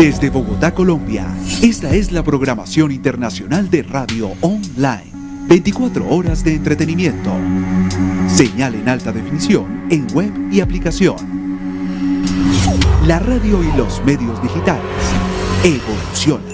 Desde Bogotá, Colombia, esta es la programación internacional de Radio Online. 24 horas de entretenimiento. Señal en alta definición en web y aplicación. La radio y los medios digitales evolucionan.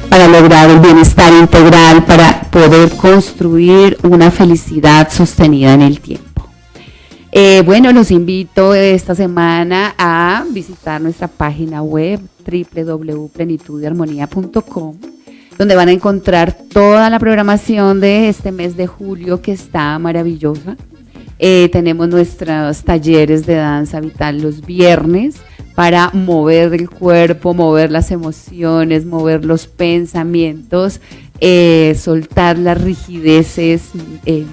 Para lograr el bienestar integral, para poder construir una felicidad sostenida en el tiempo. Bueno, los invito esta semana a visitar nuestra página web www.plenitudyarmonía.com, donde van a encontrar toda la programación de este mes de julio, que está maravillosa. Tenemos nuestros talleres de danza vital los viernes, para mover el cuerpo, mover las emociones, mover los pensamientos, soltar las rigideces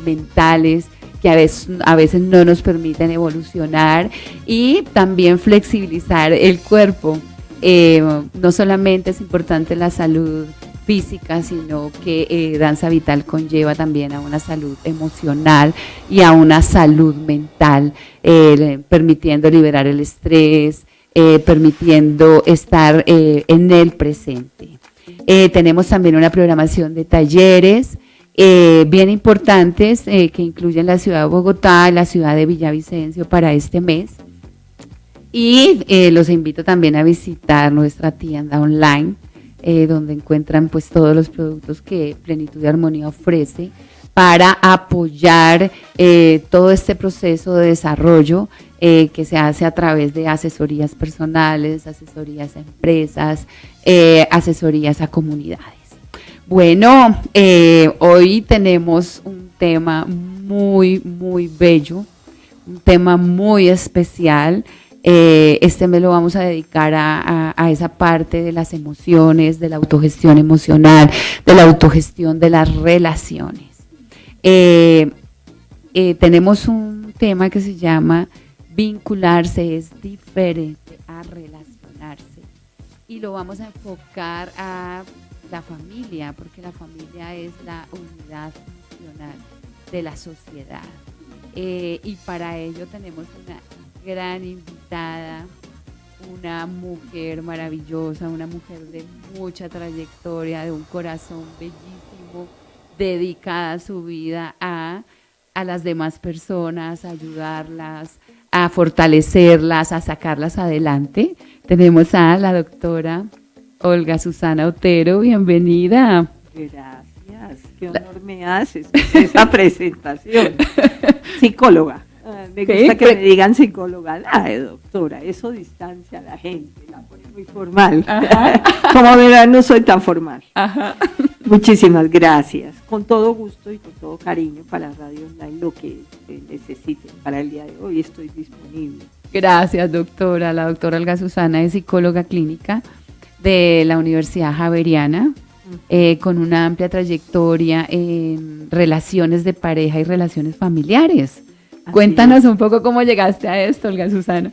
mentales que a veces no nos permiten evolucionar, y también flexibilizar el cuerpo. No solamente es importante la salud física, sino que danza vital conlleva también a una salud emocional y a una salud mental, permitiendo liberar el estrés, permitiendo estar en el presente. Tenemos también una programación de talleres bien importantes que incluyen la ciudad de Bogotá y la ciudad de Villavicencio para este mes. Y los invito también a visitar nuestra tienda online, donde encuentran pues todos los productos que Plenitud y Armonía ofrece para apoyar todo este proceso de desarrollo que se hace a través de asesorías personales, asesorías a empresas, asesorías a comunidades. Bueno, hoy tenemos un tema muy, muy bello, un tema muy especial. Este mes lo vamos a dedicar a esa parte de las emociones, de la autogestión emocional, de la autogestión de las relaciones. Tenemos un tema que se llama vincularse es diferente a relacionarse, y lo vamos a enfocar a la familia, porque la familia es la unidad funcional de la sociedad. Y para ello tenemos una gran invitada, una mujer maravillosa, una mujer de mucha trayectoria, de un corazón bellísimo, dedicada su vida a las demás personas, a ayudarlas, a fortalecerlas, a sacarlas adelante. Tenemos a la doctora Olga Susana Otero. Bienvenida. Gracias, qué honor me haces esa presentación. Psicóloga. Me gusta que me digan psicóloga. Doctora, eso distancia a la gente, la pone muy formal. Como verán, no soy tan formal. Ajá. Muchísimas gracias. Con todo gusto y con todo cariño para Radio Online, lo que necesiten para el día de hoy, estoy disponible. Gracias, doctora. La doctora Olga Susana es psicóloga clínica de la Universidad Javeriana, con una amplia trayectoria en relaciones de pareja y relaciones familiares. Cuéntanos un poco cómo llegaste a esto, Olga Susana.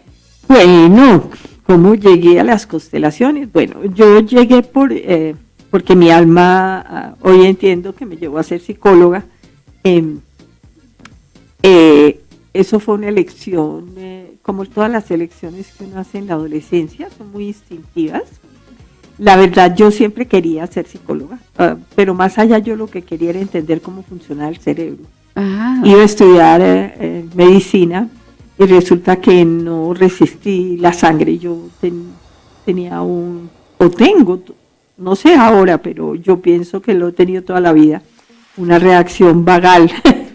Bueno, ¿cómo llegué a las constelaciones? Bueno, yo llegué porque mi alma, hoy entiendo que me llevó a ser psicóloga. Eso fue una elección, como todas las elecciones que uno hace en la adolescencia, son muy instintivas. La verdad, yo siempre quería ser psicóloga, pero más allá yo lo que quería era entender cómo funciona el cerebro. Iba a estudiar medicina y resulta que no resistí la sangre. Yo tenía tengo, no sé ahora, pero yo pienso que lo he tenido toda la vida, una reacción vagal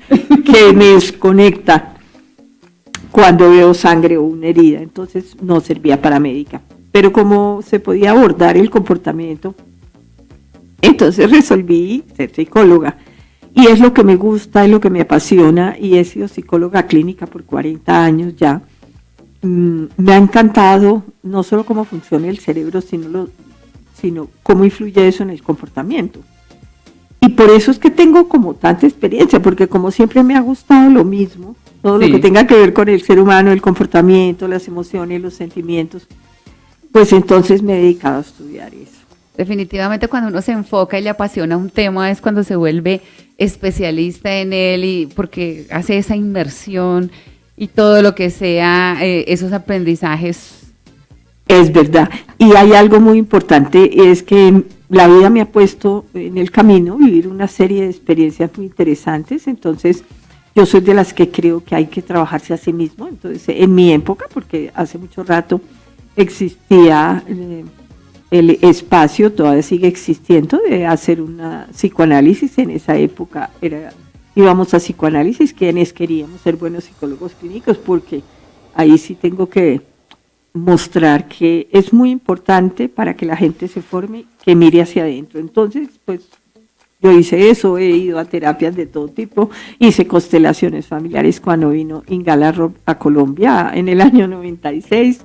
que me desconecta cuando veo sangre o una herida. Entonces no servía para médica. pero como se podía abordar el comportamiento, entonces resolví ser psicóloga. Y es lo que me gusta, es lo que me apasiona, y he sido psicóloga clínica por 40 años ya. Me ha encantado no solo cómo funciona el cerebro, sino cómo influye eso en el comportamiento. Y por eso es que tengo como tanta experiencia, porque como siempre me ha gustado lo mismo, todo lo que tenga que ver con el ser humano, el comportamiento, las emociones, los sentimientos, pues entonces me he dedicado a estudiar eso. Definitivamente cuando uno se enfoca y le apasiona un tema es cuando se vuelve especialista en él, y porque hace esa inmersión y todo lo que sea esos aprendizajes. Es verdad. Y hay algo muy importante, es que la vida me ha puesto en el camino, vivir una serie de experiencias muy interesantes. Entonces yo soy de las que creo que hay que trabajarse a sí mismo. Entonces en mi época, porque hace mucho rato existía el espacio, todavía sigue existiendo, de hacer una psicoanálisis. En esa época íbamos a psicoanálisis quienes queríamos ser buenos psicólogos clínicos, porque ahí sí tengo que mostrar que es muy importante para que la gente se forme, que mire hacia adentro. Entonces, pues yo hice eso, he ido a terapias de todo tipo, hice constelaciones familiares cuando vino Ingala a Colombia en el año 96.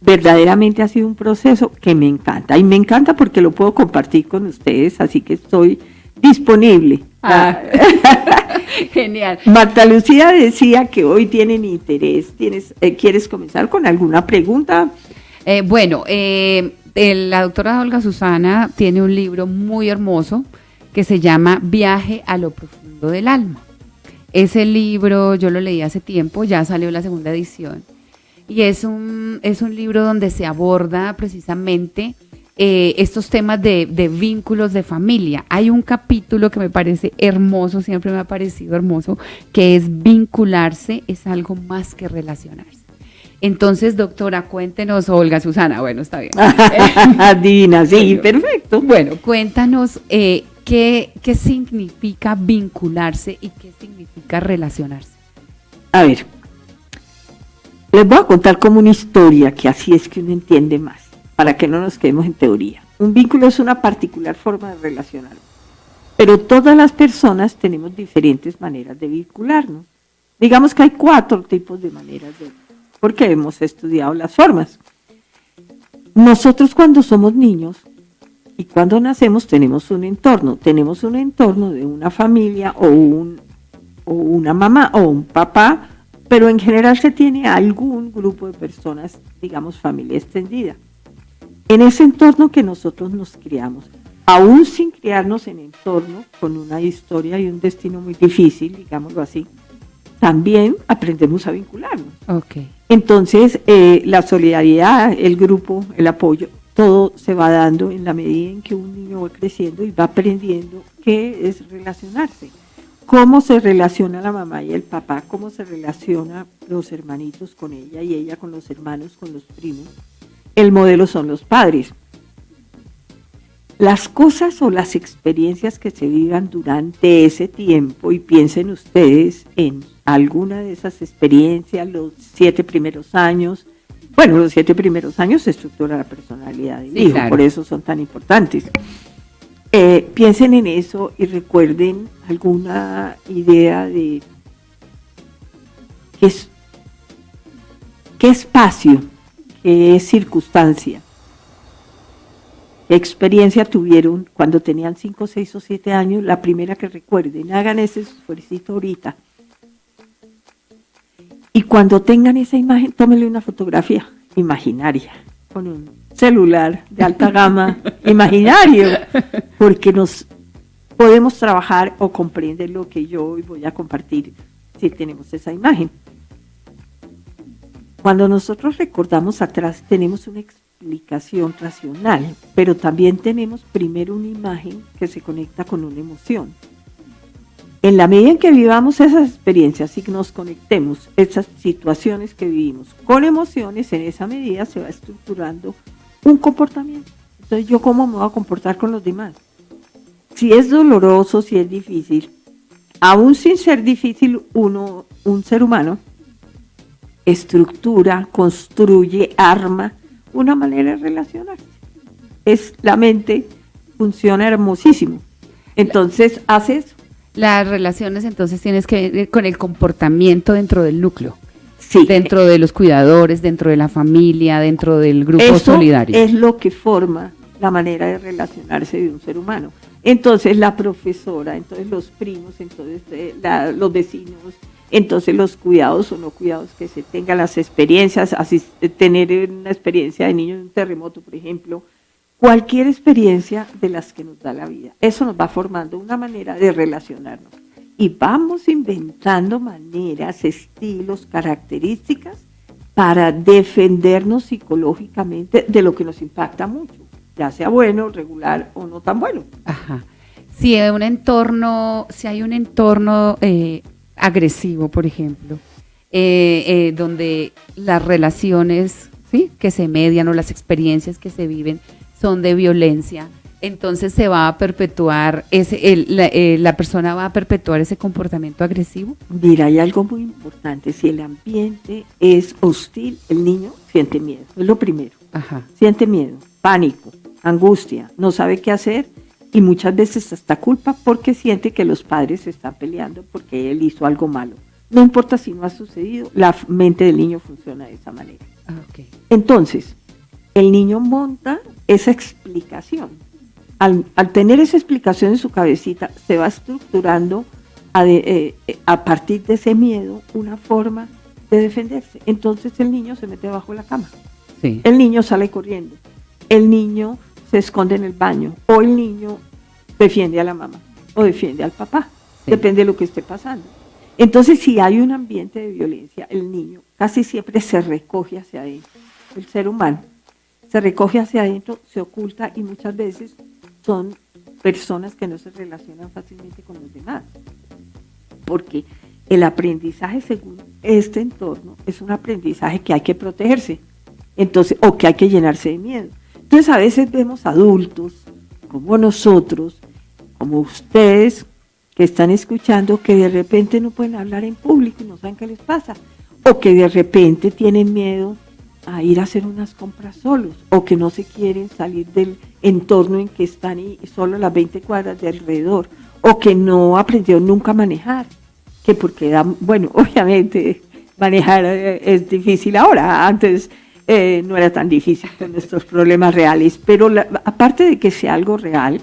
Verdaderamente ha sido un proceso que me encanta, y me encanta porque lo puedo compartir con ustedes, así que estoy disponible. Genial. Marta Lucía decía que hoy tienen interés. ¿Quieres comenzar con alguna pregunta? La doctora Olga Susana tiene un libro muy hermoso que se llama Viaje a lo profundo del alma. Ese libro yo lo leí hace tiempo, ya salió la segunda edición, y es un libro donde se aborda precisamente estos temas de vínculos de familia. Hay un capítulo que me parece hermoso, siempre me ha parecido hermoso, que es vincularse es algo más que relacionarse. Entonces, doctora, cuéntenos, Olga Susana, bueno, está bien. Divina, sí, bueno, perfecto. Bueno, cuéntanos qué significa vincularse y qué significa relacionarse. A ver, les voy a contar como una historia, que así es que uno entiende más, para que no nos quedemos en teoría. Un vínculo es una particular forma de relacionarnos, pero todas las personas tenemos diferentes maneras de vincularnos. Digamos que hay 4 tipos de maneras porque hemos estudiado las formas. Nosotros cuando somos niños y cuando nacemos tenemos un entorno de una familia o una mamá o un papá, pero en general se tiene algún grupo de personas, digamos familia extendida. En ese entorno que nosotros nos criamos, aún sin criarnos en entorno con una historia y un destino muy difícil, digámoslo así, también aprendemos a vincularnos. Okay. Entonces, la solidaridad, el grupo, el apoyo, todo se va dando en la medida en que un niño va creciendo y va aprendiendo qué es relacionarse. Cómo se relaciona la mamá y el papá, cómo se relaciona los hermanitos con ella y ella con los hermanos, con los primos. El modelo son los padres. Las cosas o las experiencias que se vivan durante ese tiempo, y piensen ustedes en alguna de esas experiencias, los 7 primeros años. Bueno, los 7 primeros años se estructura la personalidad del hijo, claro. Por eso son tan importantes. Piensen en eso y recuerden alguna idea de qué espacio, qué circunstancia, qué experiencia tuvieron cuando tenían 5, 6 o 7 años, la primera que recuerden. Hagan ese esfuercito ahorita. Y cuando tengan esa imagen, tómenle una fotografía imaginaria, con un celular de alta gama imaginario, porque nos podemos trabajar o comprender lo que yo hoy voy a compartir si tenemos esa imagen. Cuando nosotros recordamos atrás, tenemos una explicación racional, pero también tenemos primero una imagen que se conecta con una emoción. En la medida en que vivamos esas experiencias y nos conectemos esas situaciones que vivimos con emociones, en esa medida se va estructurando un comportamiento. Entonces, ¿yo cómo me voy a comportar con los demás? Si es doloroso, si es difícil, aún sin ser difícil, un ser humano estructura, construye, arma una manera de relacionarse. La mente funciona hermosísimo. Entonces, hace eso. Las relaciones entonces tienes que ver con el comportamiento dentro del núcleo. Sí. Dentro de los cuidadores, dentro de la familia, dentro del grupo Eso solidario. Es lo que forma la manera de relacionarse de un ser humano. Entonces la profesora, entonces los primos, entonces los vecinos, entonces los cuidados o no cuidados que se tengan, las experiencias, tener una experiencia de niño en un terremoto, por ejemplo, cualquier experiencia de las que nos da la vida. Eso nos va formando una manera de relacionarnos. Y vamos inventando maneras, estilos, características para defendernos psicológicamente de lo que nos impacta mucho, ya sea bueno, regular o no tan bueno. Ajá. Si hay un entorno agresivo, por ejemplo, donde las relaciones, ¿sí?, que se median o las experiencias que se viven son de violencia, entonces se va a perpetuar la persona va a perpetuar ese comportamiento agresivo. Mira, hay algo muy importante. Si el ambiente es hostil, el niño siente miedo, es lo primero. Ajá. Siente miedo, pánico, angustia, no sabe qué hacer y muchas veces hasta culpa porque siente que los padres se están peleando porque él hizo algo malo. No importa si no ha sucedido, la mente del niño funciona de esa manera. Okay. Entonces, el niño monta esa explicación. Al tener esa explicación en su cabecita, se va estructurando a partir de ese miedo una forma de defenderse. Entonces el niño se mete bajo la cama. Sí. El niño sale corriendo. El niño se esconde en el baño. O el niño defiende a la mamá o defiende al papá. Sí. Depende de lo que esté pasando. Entonces, si hay un ambiente de violencia, el niño casi siempre se recoge hacia adentro. El ser humano se recoge hacia adentro, se oculta y muchas veces son personas que no se relacionan fácilmente con los demás. Porque el aprendizaje según este entorno es un aprendizaje que hay que protegerse, entonces, o que hay que llenarse de miedo. Entonces a veces vemos adultos como nosotros, como ustedes que están escuchando, que de repente no pueden hablar en público y no saben qué les pasa, o que de repente tienen miedo a ir a hacer unas compras solos, o que no se quieren salir del entorno en que están y solo las 20 cuadras de alrededor, o que no aprendió nunca a manejar, que porque bueno, obviamente manejar es difícil ahora, antes no era tan difícil con nuestros problemas reales, pero aparte de que sea algo real,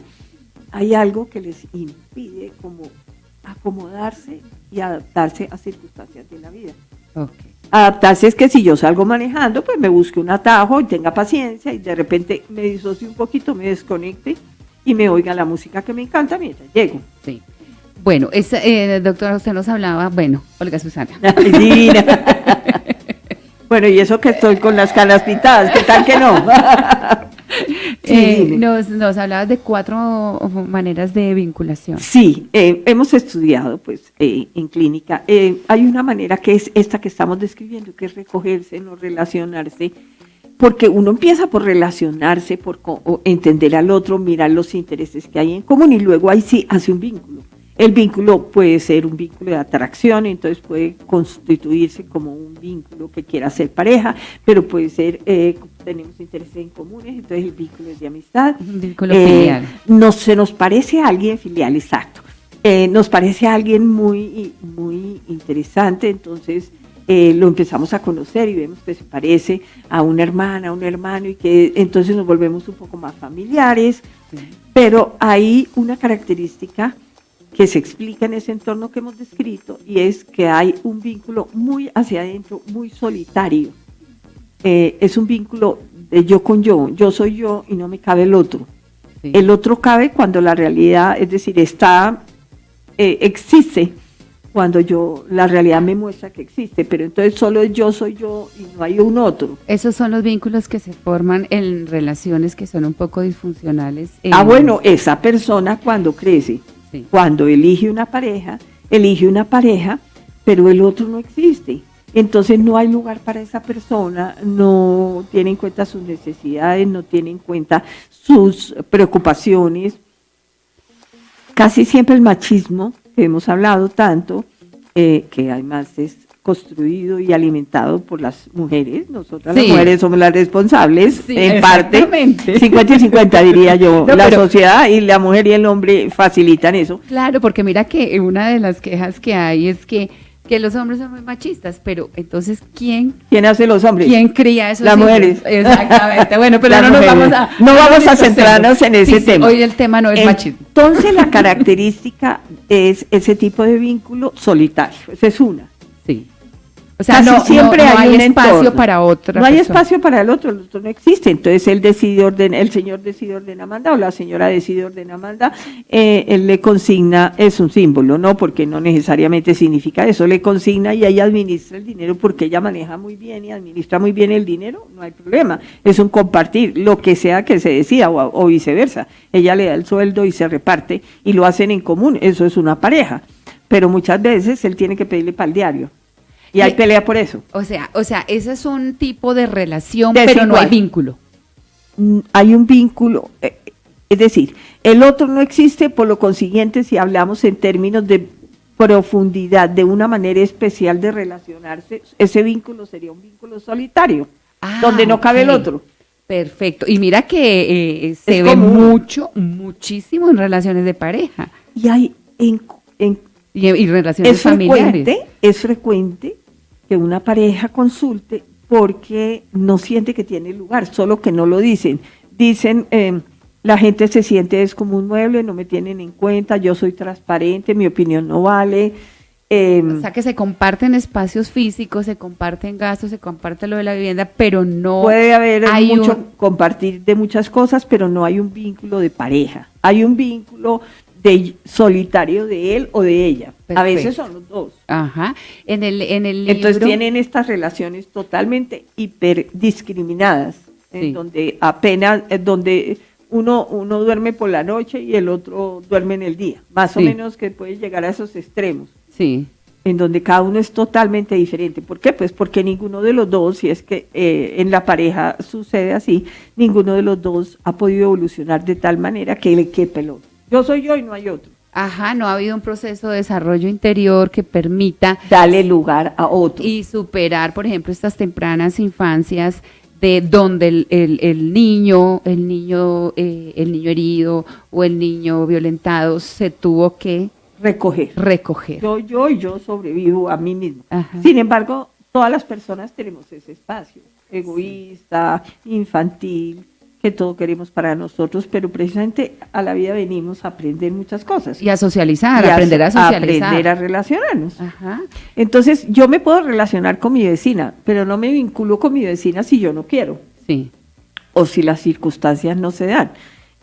hay algo que les impide como acomodarse y adaptarse a circunstancias de la vida. Okay. Adaptarse es que si yo salgo manejando, pues me busque un atajo y tenga paciencia y de repente me disocie un poquito, me desconecte y me oiga la música que me encanta mientras llego. Sí. Bueno, doctora, usted nos hablaba, Olga Susana. Ay, divina. Bueno, y eso que estoy con las canas pintadas, ¿qué tal que no? Sí, nos hablabas de 4 maneras de vinculación. Sí, hemos estudiado pues en clínica. Hay una manera que es esta que estamos describiendo, que es recogerse, no relacionarse, porque uno empieza por relacionarse, por entender al otro, mirar los intereses que hay en común y luego ahí sí hace un vínculo. El vínculo puede ser un vínculo de atracción, entonces puede constituirse como un vínculo que quiera ser pareja, pero puede ser, tenemos intereses en comunes, entonces el vínculo es de amistad. Un vínculo filial. Se nos parece a alguien filial, exacto. Nos parece a alguien muy, muy interesante, entonces lo empezamos a conocer y vemos que se parece a una hermana, a un hermano, y que entonces nos volvemos un poco más familiares, sí. Pero hay una característica que se explica en ese entorno que hemos descrito, y es que hay un vínculo muy hacia adentro, muy solitario. Es un vínculo de yo con yo soy yo y no me cabe el otro. Sí. El otro cabe cuando la realidad, es decir, existe, cuando la realidad me muestra que existe, pero entonces solo yo soy yo y no hay un otro. Esos son los vínculos que se forman en relaciones que son un poco disfuncionales. Bueno, esa persona cuando crece, sí. Cuando elige una pareja, pero el otro no existe. Entonces no hay lugar para esa persona, no tiene en cuenta sus necesidades, no tiene en cuenta sus preocupaciones. Casi siempre el machismo, que hemos hablado tanto, que además es construido y alimentado por las mujeres. Nosotras Sí. las mujeres somos las responsables, Sí, en parte, exactamente. 50 y 50 diría yo. No, La pero- sociedad y la mujer y el hombre facilitan eso. Claro, porque mira que una de las quejas que hay es que los hombres son muy machistas, pero entonces, ¿quién ¿Quién hace los hombres? cría esos Las hijos? mujeres. Exactamente. Bueno, pero Las no nos mujeres. vamos a... No vamos a distorsionemos. centrarnos en ese tema. Hoy el tema no es machismo. Entonces la característica es ese tipo de vínculo solitario. Esa es una. Sí. O sea, Casi no, siempre no hay hay un espacio entorno. para otra No hay persona. espacio para el otro no existe. Entonces él decide el señor decide ordenar manda o la señora decide ordenar manda, él le consigna, es un símbolo, ¿no? Porque no necesariamente significa eso, le consigna y ella administra el dinero porque ella maneja muy bien y administra muy bien el dinero, no hay problema. Es un compartir, lo que sea que se decida o viceversa. Ella le da el sueldo y se reparte y lo hacen en común, eso es una pareja. Pero muchas veces él tiene que pedirle para el diario. Y hay pelea por eso. O sea, ese es un tipo de relación, Desigual. pero no hay vínculo. Hay un vínculo, es decir, el otro no existe, por lo consiguiente, si hablamos en términos de profundidad, de una manera especial de relacionarse, ese vínculo sería un vínculo solitario, donde no cabe el ok. otro. Perfecto. Y mira que se Es ve común. muchísimo en relaciones de pareja Y hay y relaciones familiares. es frecuente que una pareja consulte porque no siente que tiene lugar, solo que no lo dicen. Dicen, la gente se siente es como un mueble, no me tienen en cuenta, yo soy transparente, mi opinión no vale. O sea, que se comparten espacios físicos, se comparten gastos, se comparte lo de la vivienda, pero no puede haber hay mucho compartir de muchas cosas, pero no hay un vínculo de pareja. Hay un vínculo solitario de él o de ella. Perfecto. A veces son los dos. Ajá. En el Entonces libro, tienen estas relaciones totalmente hiperdiscriminadas, Sí. en donde apenas, donde uno duerme por la noche y el otro duerme en el día, más o Sí. menos, que puede llegar a esos extremos, sí. en donde cada uno es totalmente diferente. ¿Por qué? Pues porque ninguno de los dos, si es que en la pareja sucede así, ninguno de los dos ha podido evolucionar de tal manera que le quepe el otro. Yo soy yo y no hay otro. Ajá, no ha habido un proceso de desarrollo interior que permita Dale lugar a otro. y superar, por ejemplo, estas tempranas infancias de donde el niño herido o el niño violentado se tuvo que recoger. Yo sobrevivo a mí mismo. Ajá. Sin embargo, todas las personas tenemos ese espacio, egoísta, infantil, que todo queremos para nosotros, pero precisamente a la vida venimos a aprender muchas cosas. Y a socializar, Y aprender a socializar. aprender a relacionarnos. Ajá. Entonces, yo me puedo relacionar con mi vecina, pero no me vinculo con mi vecina si yo no quiero, Sí. o si las circunstancias no se dan.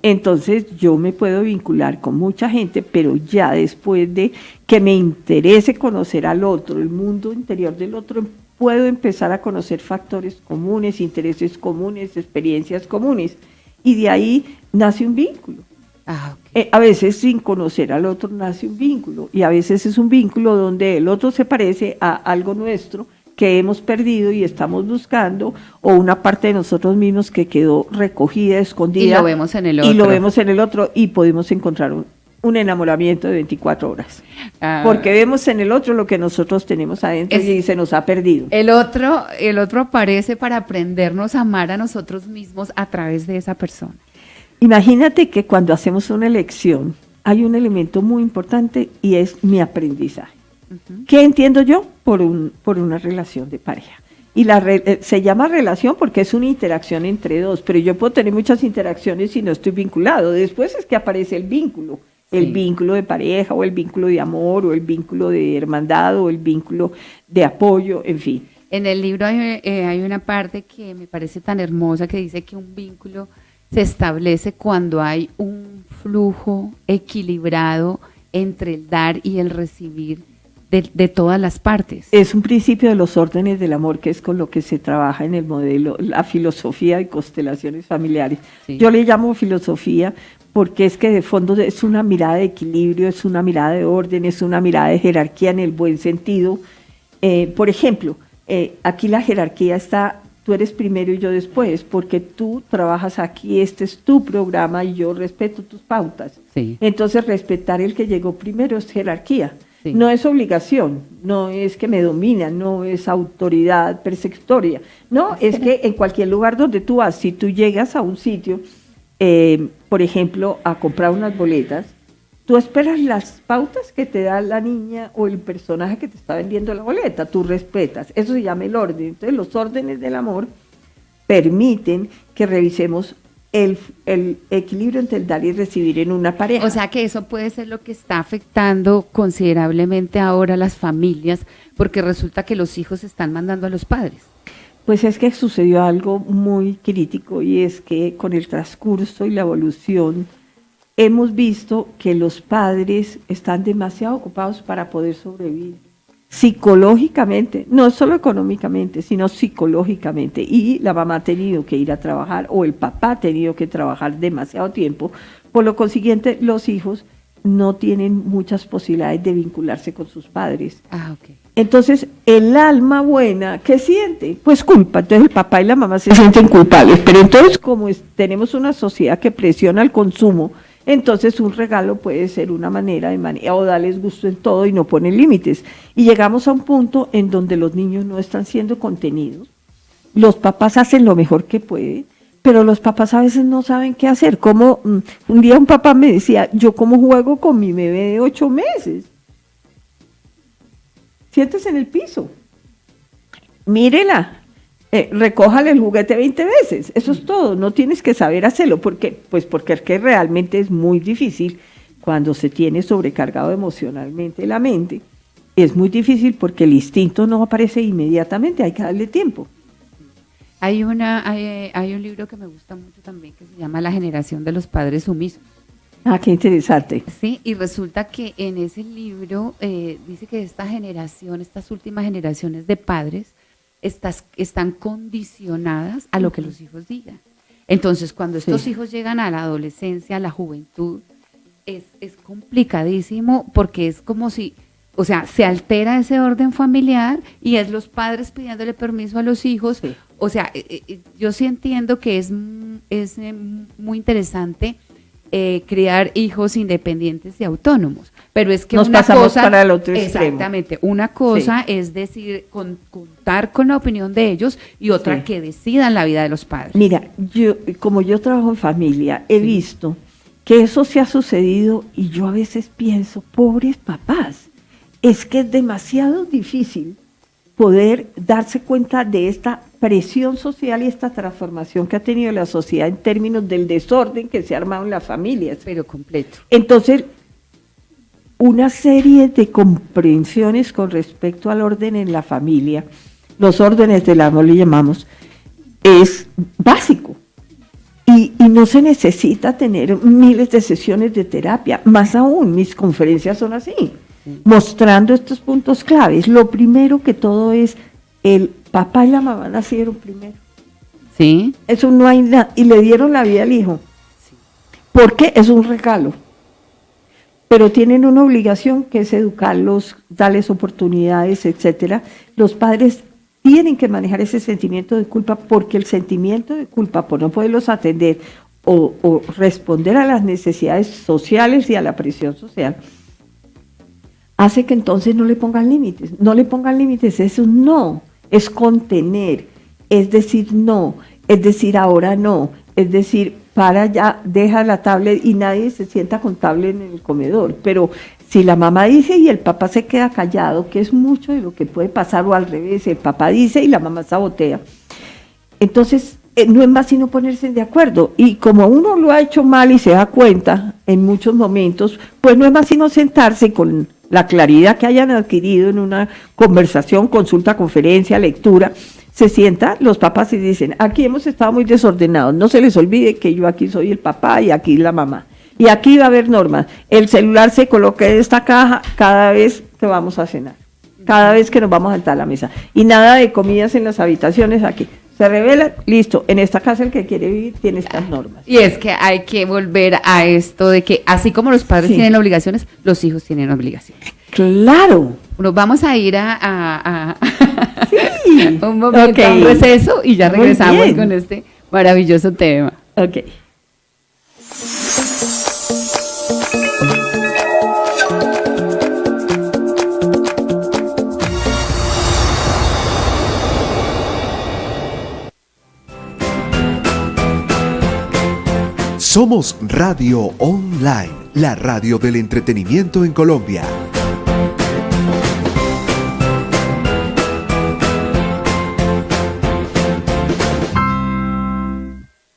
Entonces yo me puedo vincular con mucha gente, pero ya después de que me interese conocer al otro, el mundo interior del otro, puedo empezar a conocer factores comunes, intereses comunes, experiencias comunes, y de ahí nace un vínculo. Ah, ok. A veces sin conocer al otro nace un vínculo, y a veces es un vínculo donde el otro se parece a algo nuestro que hemos perdido y estamos buscando, o una parte de nosotros mismos que quedó recogida, escondida. Y lo vemos en el otro. Y lo vemos en el otro, y podemos encontrar un enamoramiento de 24 horas. Ah. Porque vemos en el otro lo que nosotros tenemos adentro y se nos ha perdido. El otro aparece para aprendernos a amar a nosotros mismos a través de esa persona. Imagínate que cuando hacemos una elección hay un elemento muy importante y es mi aprendizaje. ¿Qué entiendo yo por una relación de pareja? Y se llama relación porque es una interacción entre dos, pero yo puedo tener muchas interacciones si no estoy vinculado. Después es que aparece el vínculo, el vínculo de pareja o el vínculo de amor o el vínculo de hermandad o el vínculo de apoyo, en fin. En el libro hay una parte que me parece tan hermosa que dice que un vínculo se establece cuando hay un flujo equilibrado entre el dar y el recibir de todas las partes. Es un principio de los órdenes del amor, que es con lo que se trabaja en el modelo, la filosofía de constelaciones familiares. Sí. Yo le llamo filosofía porque es que de fondo es una mirada de equilibrio, es una mirada de orden, es una mirada de jerarquía en el buen sentido. Por ejemplo, aquí la jerarquía está, tú eres primero y yo después, porque tú trabajas aquí, este es tu programa y yo respeto tus pautas. Sí. Entonces respetar el que llegó primero es jerarquía. Sí. No es obligación, no es que me domina, no es autoridad persecutoria, no, es que en cualquier lugar donde tú vas, si tú llegas a un sitio, por ejemplo, a comprar unas boletas, tú esperas las pautas que te da la niña o el personaje que te está vendiendo la boleta, tú respetas, eso se llama el orden. Entonces los órdenes del amor permiten que revisemos el equilibrio entre el dar y recibir en una pareja. O sea que eso puede ser lo que está afectando considerablemente ahora a las familias, porque resulta que los hijos están mandando a los padres. Pues es que sucedió algo muy crítico y es que con el transcurso y la evolución hemos visto que los padres están demasiado ocupados para poder sobrevivir psicológicamente, no solo económicamente, sino psicológicamente, y la mamá ha tenido que ir a trabajar o el papá ha tenido que trabajar demasiado tiempo, por lo consiguiente los hijos no tienen muchas posibilidades de vincularse con sus padres. Ok. Entonces, el alma buena, ¿qué siente? Pues culpa. Entonces, el papá y la mamá se sienten culpables. Pero entonces, como tenemos una sociedad que presiona el consumo, entonces un regalo puede ser una manera de o darles gusto en todo y no poner límites. Y llegamos a un punto en donde los niños no están siendo contenidos. Los papás hacen lo mejor que pueden, pero los papás a veces no saben qué hacer. Como un día un papá me decía, yo cómo juego con mi bebé de 8 meses. Siéntese en el piso, mírela, recójale el juguete 20 veces, eso es todo, no tienes que saber hacerlo, porque es que realmente es muy difícil cuando se tiene sobrecargado emocionalmente la mente, es muy difícil porque el instinto no aparece inmediatamente, hay que darle tiempo. Hay un libro que me gusta mucho también que se llama La generación de los padres sumisos. Ah, qué interesante. Sí, y resulta que en ese libro dice que esta generación, estas últimas generaciones de padres están condicionadas a lo que los hijos digan. Entonces, cuando estos hijos llegan a la adolescencia, a la juventud, es complicadísimo porque es como si, o sea, se altera ese orden familiar y es los padres pidiéndole permiso a los hijos. Sí. O sea, yo sí entiendo que es muy interesante criar hijos independientes y autónomos, pero es que nos una pasamos cosa para el otro extremo. Exactamente, una cosa es decir, contar con la opinión de ellos y otra que decidan la vida de los padres. Mira, como yo trabajo en familia, he visto que eso se ha sucedido y yo a veces pienso, pobres papás, es que es demasiado difícil poder darse cuenta de esta presión social y esta transformación que ha tenido la sociedad en términos del desorden que se ha armado en las familias. Pero completo. Entonces, una serie de comprensiones con respecto al orden en la familia, los órdenes del amor le llamamos, es básico. Y no se necesita tener miles de sesiones de terapia, más aún, mis conferencias son así, mostrando estos puntos claves. Lo primero que todo es, el papá y la mamá nacieron primero. Sí. Eso no hay nada, y le dieron la vida al hijo. Sí. Porque es un regalo. Pero tienen una obligación que es educarlos, darles oportunidades, etcétera. Los padres tienen que manejar ese sentimiento de culpa porque el sentimiento de culpa por no poderlos atender o responder a las necesidades sociales y a la presión social hace que entonces no le pongan límites. No le pongan límites, es un no, es contener, es decir no, es decir ahora no, es decir para ya, deja la tablet y nadie se sienta con tablet en el comedor. Pero si la mamá dice y el papá se queda callado, que es mucho de lo que puede pasar, o al revés, el papá dice y la mamá sabotea, entonces no es más sino ponerse de acuerdo. Y como uno lo ha hecho mal y se da cuenta en muchos momentos, pues no es más sino sentarse con la claridad que hayan adquirido en una conversación, consulta, conferencia, lectura, se sientan los papás y dicen, aquí hemos estado muy desordenados, no se les olvide que yo aquí soy el papá y aquí la mamá. Y aquí va a haber normas. El celular se coloca en esta caja cada vez que vamos a cenar, cada vez que nos vamos a sentar a la mesa. Y nada de comidas en las habitaciones aquí. Se revela, listo, en esta casa el que quiere vivir tiene estas normas. Y es que hay que volver a esto de que así como los padres tienen obligaciones, los hijos tienen obligaciones. Claro. Nos vamos a ir a sí. un momento, a un receso y ya regresamos con este maravilloso tema. Ok. Somos Radio Online, la radio del entretenimiento en Colombia.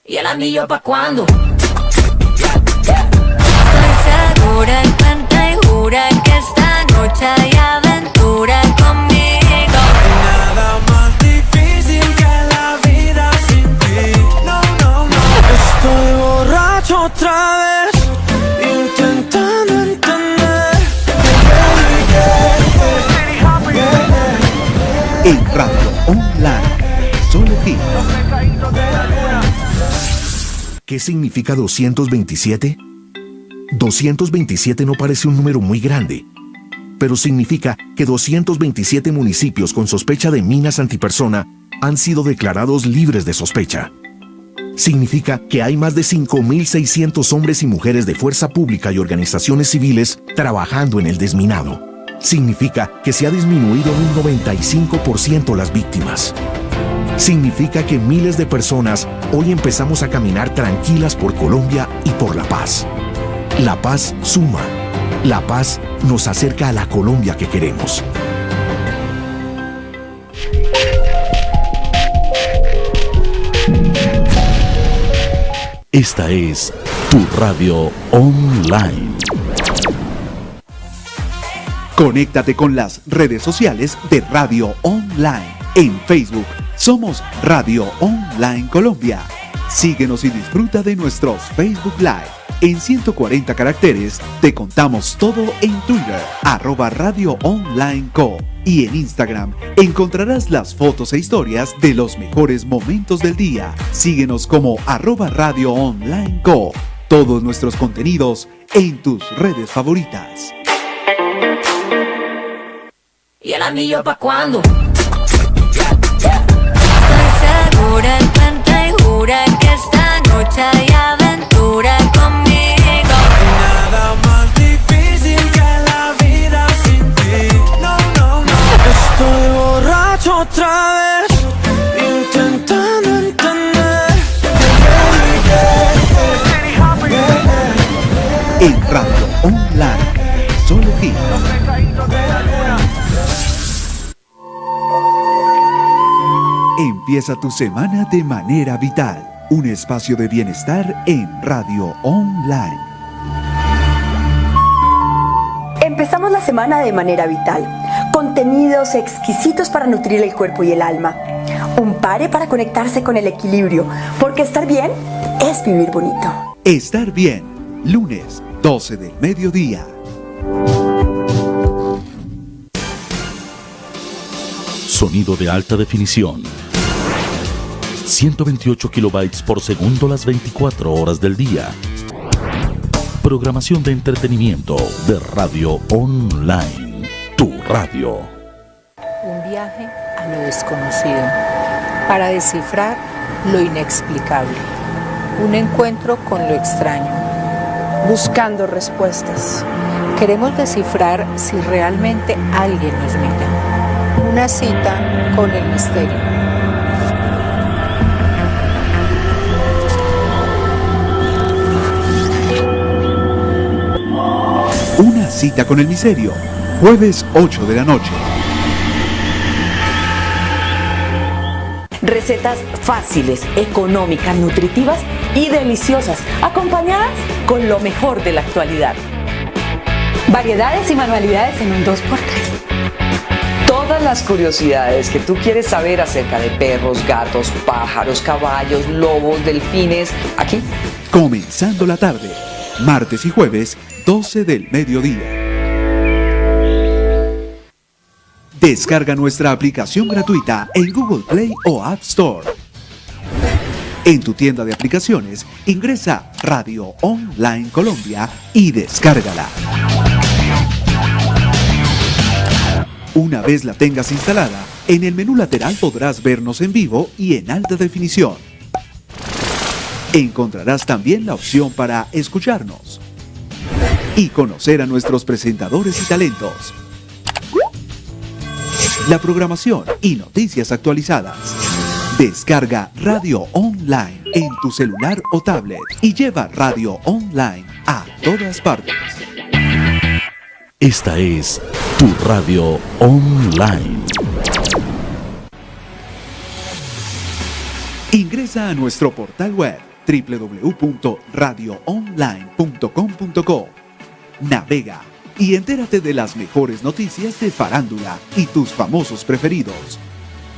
¿Y el anillo pa' cuándo? Estoy segura y cuenta y jura que esta noche hay aventura conmigo. Nada más difícil que la vida sin ti. No, no, no. Estoy borracho otra vez, intentando entender. En Radio Online, solo aquí. ¿Qué significa 227? 227 no parece un número muy grande, pero significa que 227 municipios con sospecha de minas antipersona han sido declarados libres de sospecha. Significa que hay más de 5.600 hombres y mujeres de fuerza pública y organizaciones civiles trabajando en el desminado. Significa que se ha disminuido en un 95% las víctimas. Significa que miles de personas hoy empezamos a caminar tranquilas por Colombia y por la paz. La paz suma. La paz nos acerca a la Colombia que queremos. Esta es tu radio online. Conéctate con las redes sociales de Radio Online. En Facebook somos Radio Online Colombia. Síguenos y disfruta de nuestros Facebook Live. En 140 caracteres te contamos todo en Twitter, @Radio Online Co. Y en Instagram encontrarás las fotos e historias de los mejores momentos del día. Síguenos como @Radio Online Co. Todos nuestros contenidos en tus redes favoritas. ¿Y el anillo pa' cuándo? Estoy segura y cuenta y jura que esta noche hay aventura conmigo. Nada más difícil que la vida sin ti. No, no, no. Estoy borracho otra vez, intentando entender. En Radio Online, solo aquí. Empieza tu semana de manera vital. Un espacio de bienestar en Radio Online. Empezamos la semana de manera vital. Contenidos exquisitos para nutrir el cuerpo y el alma. Un pare para conectarse con el equilibrio, porque estar bien es vivir bonito. Estar bien, lunes, 12 del mediodía. Sonido de alta definición. 128 kilobytes por segundo las 24 horas del día. Programación de entretenimiento de Radio Online. Tu radio. Un viaje a lo desconocido, para descifrar lo inexplicable. Un encuentro con lo extraño. Buscando respuestas. Queremos descifrar si realmente alguien nos mira. Una cita con el misterio. Una cita con el misterio. Jueves 8 de la noche. Recetas fáciles, económicas, nutritivas y deliciosas, acompañadas con lo mejor de la actualidad. Variedades y manualidades en un 2x3. Todas las curiosidades que tú quieres saber acerca de perros, gatos, pájaros, caballos, lobos, delfines, aquí. Comenzando la tarde, martes y jueves, 12 del mediodía. Descarga nuestra aplicación gratuita en Google Play o App Store. En tu tienda de aplicaciones, ingresa Radio Online Colombia y descárgala. Una vez la tengas instalada, en el menú lateral podrás vernos en vivo y en alta definición. Encontrarás también la opción para escucharnos y conocer a nuestros presentadores y talentos. La programación y noticias actualizadas. Descarga Radio Online en tu celular o tablet y lleva Radio Online a todas partes. Esta es tu radio online. Ingresa a nuestro portal web www.radioonline.com.co. Navega y entérate de las mejores noticias de farándula y tus famosos preferidos.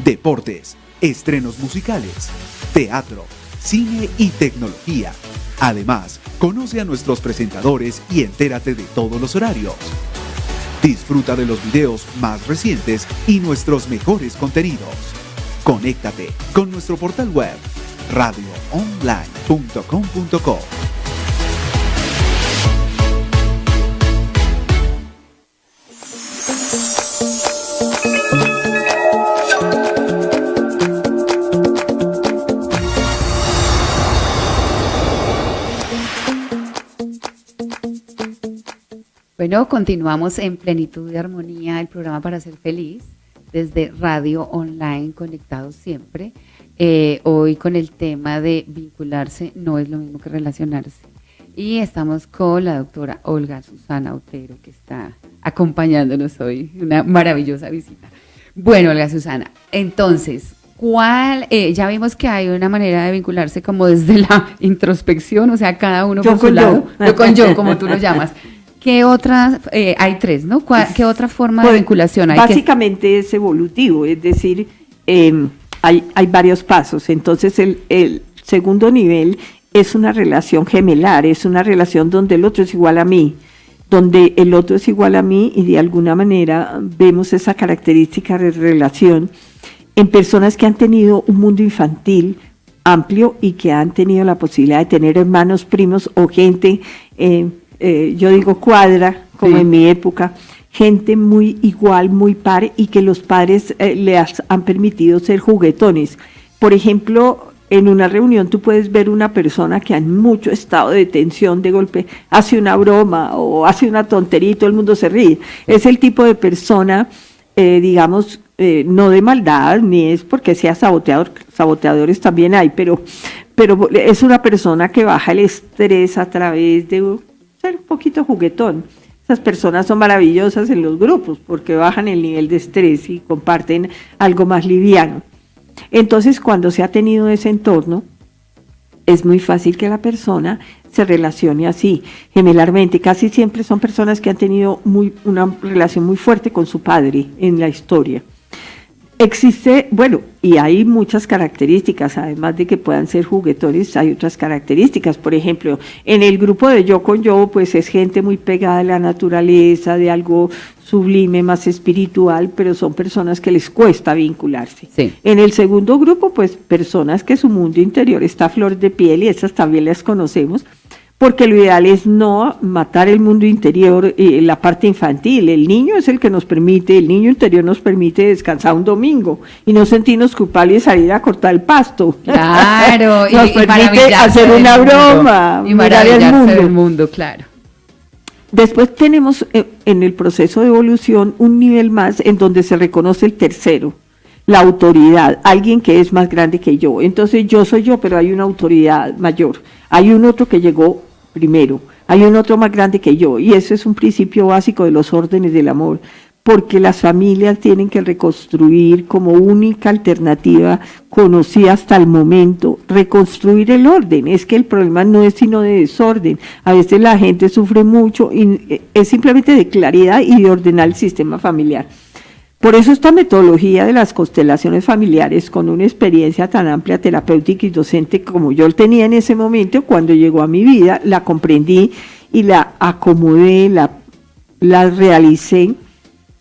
Deportes, estrenos musicales, teatro, cine y tecnología. Además, conoce a nuestros presentadores y entérate de todos los horarios. Disfruta de los videos más recientes y nuestros mejores contenidos. Conéctate con nuestro portal web radioonline.com.co. Bueno, continuamos en Plenitud de Armonía, el programa para ser feliz, desde Radio Online, conectados siempre. Hoy con el tema de vincularse no es lo mismo que relacionarse. Y estamos con la doctora Olga Susana Otero, que está acompañándonos hoy, una maravillosa visita. Bueno, Olga Susana, entonces, ya vimos que hay una manera de vincularse como desde la introspección, o sea, cada uno por su lado, yo con yo, como tú lo llamas. ¿Qué otras? Hay tres, ¿no? ¿Qué otra forma de vinculación hay? Básicamente es evolutivo, es decir, hay varios pasos. Entonces, el segundo nivel es una relación gemelar, es una relación donde el otro es igual a mí, donde el otro es igual a mí y de alguna manera vemos esa característica de relación en personas que han tenido un mundo infantil amplio y que han tenido la posibilidad de tener hermanos, primos o gente, yo digo cuadra, como en mi época, gente muy igual, muy par y que los padres les han permitido ser juguetones. Por ejemplo, en una reunión tú puedes ver una persona que en mucho estado de tensión, de golpe, hace una broma o hace una tontería y todo el mundo se ríe. Es el tipo de persona, digamos, no de maldad, ni es porque sea saboteador, saboteadores también hay, pero es una persona que baja el estrés a través de ser un poquito juguetón. Esas personas son maravillosas en los grupos porque bajan el nivel de estrés y comparten algo más liviano. Entonces, cuando se ha tenido ese entorno, es muy fácil que la persona se relacione así, gemelarmente. Casi siempre son personas que han tenido una relación muy fuerte con su padre en la historia. Existe, bueno, y hay muchas características, además de que puedan ser juguetones, hay otras características. Por ejemplo, en el grupo de Yo con Yo, pues es gente muy pegada a la naturaleza, de algo sublime, más espiritual, pero son personas que les cuesta vincularse. Sí. En el segundo grupo, pues personas que su mundo interior está a flor de piel, y esas también las conocemos, porque lo ideal es no matar el mundo interior, la parte infantil. El niño es el que nos permite, el niño interior nos permite descansar un domingo y no sentirnos culpables de salir a cortar el pasto. Claro, nos permite hacer una broma, y maravillarse del mundo, claro. Después tenemos en el proceso de evolución un nivel más en donde se reconoce el tercero, la autoridad, alguien que es más grande que yo. Entonces yo soy yo, pero hay una autoridad mayor, hay un otro que llegó primero, hay un otro más grande que yo, y eso es un principio básico de los órdenes del amor, porque las familias tienen que reconstruir como única alternativa conocida hasta el momento, reconstruir el orden. Es que el problema no es sino de desorden, a veces la gente sufre mucho y es simplemente de claridad y de ordenar el sistema familiar. Por eso esta metodología de las constelaciones familiares, con una experiencia tan amplia terapéutica y docente como yo tenía en ese momento, cuando llegó a mi vida, la comprendí y la acomodé, la realicé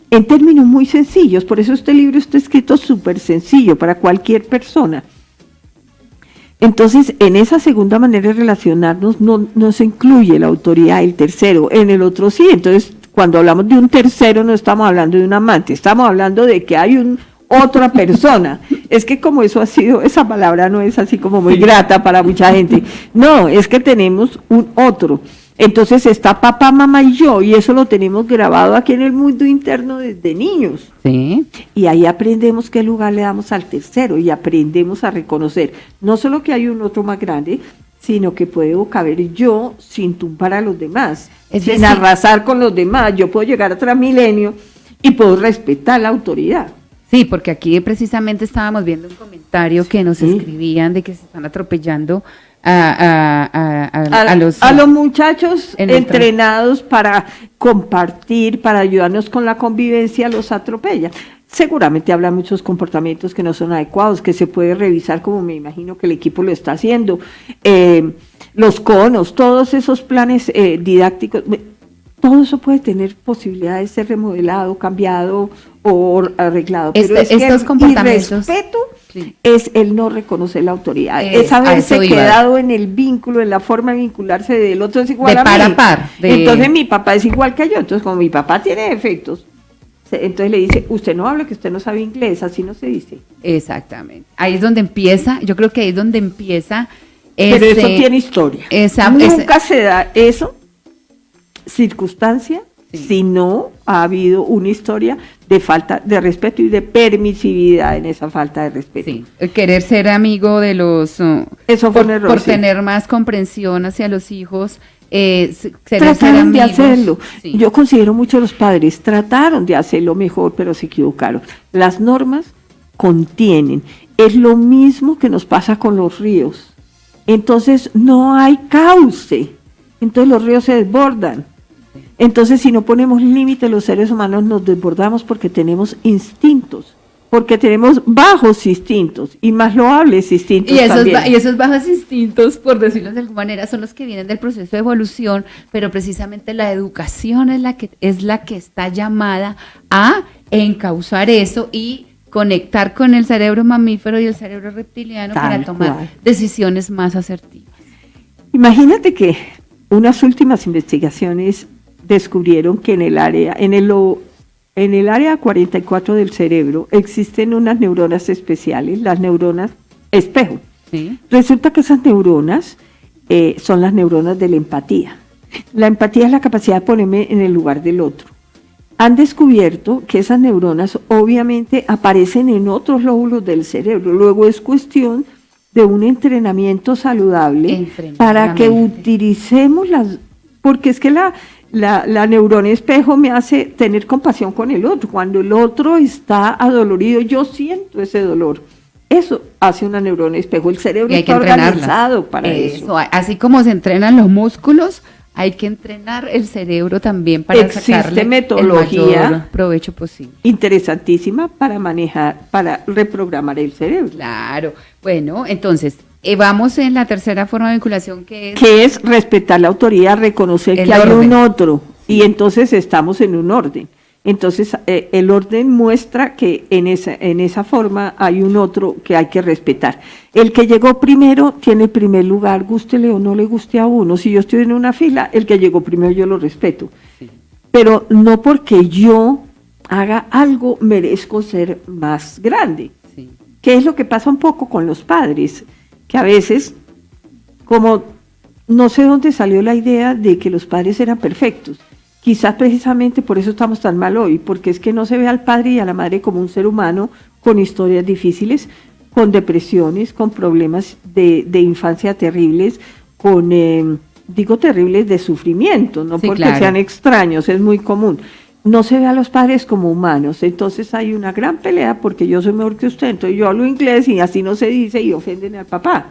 en términos muy sencillos. Por eso este libro está escrito súper sencillo para cualquier persona. Entonces, en esa segunda manera de relacionarnos no se incluye la autoridad del tercero, en el otro sí. Entonces, cuando hablamos de un tercero no estamos hablando de un amante, estamos hablando de que hay otra persona. Es que como eso ha sido, esa palabra no es así como muy grata para mucha gente. No, es que tenemos un otro. Entonces está papá, mamá y yo, y eso lo tenemos grabado aquí en el mundo interno desde niños. Sí. Y ahí aprendemos qué lugar le damos al tercero y aprendemos a reconocer no solo que hay un otro más grande, sino que puedo caber yo sin tumbar a los demás, sin arrasar con los demás. Yo puedo llegar a Transmilenio y puedo respetar la autoridad. Sí, porque aquí precisamente estábamos viendo un comentario que nos escribían de que se están atropellando a los muchachos entrenados para compartir, para ayudarnos con la convivencia, los atropellan. Seguramente habrá muchos comportamientos que no son adecuados, que se puede revisar, como me imagino que el equipo lo está haciendo. Los conos, todos esos planes didácticos, todo eso puede tener posibilidad de ser remodelado, cambiado o arreglado. Pero es estos que comportamientos, el respeto es el no reconocer la autoridad, es haberse quedado en el vínculo, en la forma de vincularse del otro es igual de a par mí. a par. Entonces mi papá es igual que yo, entonces como mi papá tiene defectos, entonces le dice, usted no habla que usted no sabe inglés, así no se dice. Exactamente. Ahí es donde empieza, yo creo que ahí es donde empieza. Pero eso tiene historia. Nunca se da eso, circunstancia, si no ha habido una historia de falta de respeto y de permisividad en esa falta de respeto. Sí, querer ser amigo de los... eso fue un error. Por tener más comprensión hacia los hijos. Trataron de hacerlo. Sí. Yo considero mucho los padres trataron de hacerlo mejor, pero se equivocaron. Las normas contienen. Es lo mismo que nos pasa con los ríos. Entonces no hay cauce. Entonces los ríos se desbordan. Entonces si no ponemos límites, los seres humanos nos desbordamos porque tenemos instintos. Porque tenemos bajos instintos y más loables instintos también. Y esos bajos instintos, por decirlo de alguna manera, son los que vienen del proceso de evolución, pero precisamente la educación es la que está llamada a encauzar eso y conectar con el cerebro mamífero y el cerebro reptiliano para tomar decisiones más asertivas. Imagínate que unas últimas investigaciones descubrieron que en el área 44 del cerebro existen unas neuronas especiales, las neuronas espejo. ¿Sí? Resulta que esas neuronas son las neuronas de la empatía. La empatía es la capacidad de ponerme en el lugar del otro. Han descubierto que esas neuronas obviamente aparecen en otros lóbulos del cerebro. Luego es cuestión de un entrenamiento saludable para que utilicemos porque es que la neurona espejo me hace tener compasión con el otro. Cuando el otro está adolorido, yo siento ese dolor. Eso hace una neurona espejo. El cerebro está organizado para eso. Así como se entrenan los músculos, hay que entrenar el cerebro también para sacarle metodología el mayor provecho posible. Interesantísima para manejar, para reprogramar el cerebro. Claro. Bueno, entonces, vamos en la tercera forma de vinculación que es respetar la autoridad, reconocer que hay un otro y entonces estamos en un orden. Entonces el orden muestra que en esa forma hay un otro que hay que respetar. El que llegó primero tiene el primer lugar, gústele o no le guste a uno. Si yo estoy en una fila, el que llegó primero yo lo respeto. Sí. Pero no porque yo haga algo merezco ser más grande. Sí. Que es lo que pasa un poco con los padres, que a veces, como no sé dónde salió la idea de que los padres eran perfectos. Quizás precisamente por eso estamos tan mal hoy, porque es que no se ve al padre y a la madre como un ser humano con historias difíciles, con depresiones, con problemas de infancia terribles, con, terribles de sufrimiento, no sí, porque sean extraños, es muy común. No se ve a los padres como humanos, entonces hay una gran pelea porque yo soy mejor que usted, entonces yo hablo inglés y así no se dice y ofenden al papá.